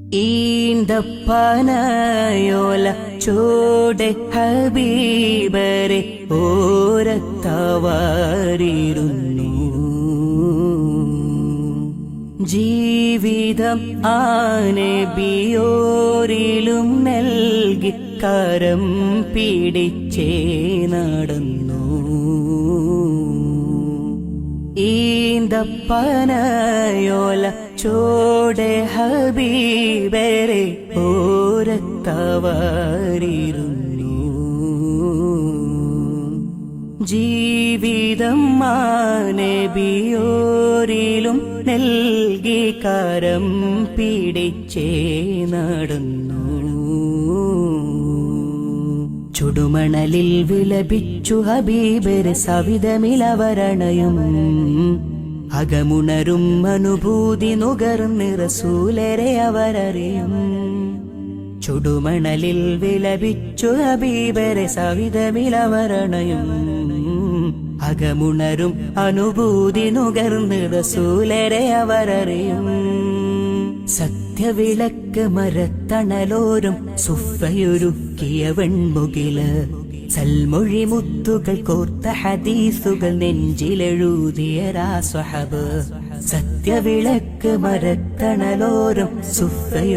ഈന്തപ്പനയോല ചോടെ ഹബീബരെ ഓരത്തവാരിരുന്നു. ജീവിതം ആനബിയോരിലും നൽകി കരം പിടിച്ചേ നടന്നു. ഈന്തപ്പനയോല ചോടെ ഹബീബരെ ഓരത്തവാരിരുന്നു. ജീവിതം മാനബിയോരിലും നൽകി കരം പിടിച്ചേ നടന്നു. ചുടുമണലിൽ വിലപിച്ചു ഹബീബരെ സവിധമിലവരണയും അകമുണരും അനുഭൂതി നുകർന്ന് റസൂലരെ അവരറിയും. ചുടുമണലിൽ വിലപിച്ചു ഹബീബരെ സവിധമിലവരണയും അകമുണരും അനുഭൂതി നുകർന്ന് റസൂലരെ അവരറിയും. സത്യവിളക്ക് മരത്തണലോരും സുഫയൊരുക്കിയ വെൺമുകില് സൽമൊഴി മുത്തുകൾ കോർത്ത ഹദീസുകൾ നെഞ്ചിലെഴുതിയ സ്വഹബ്. സത്യവിളക്ക് മരത്തണലോരും സുഫ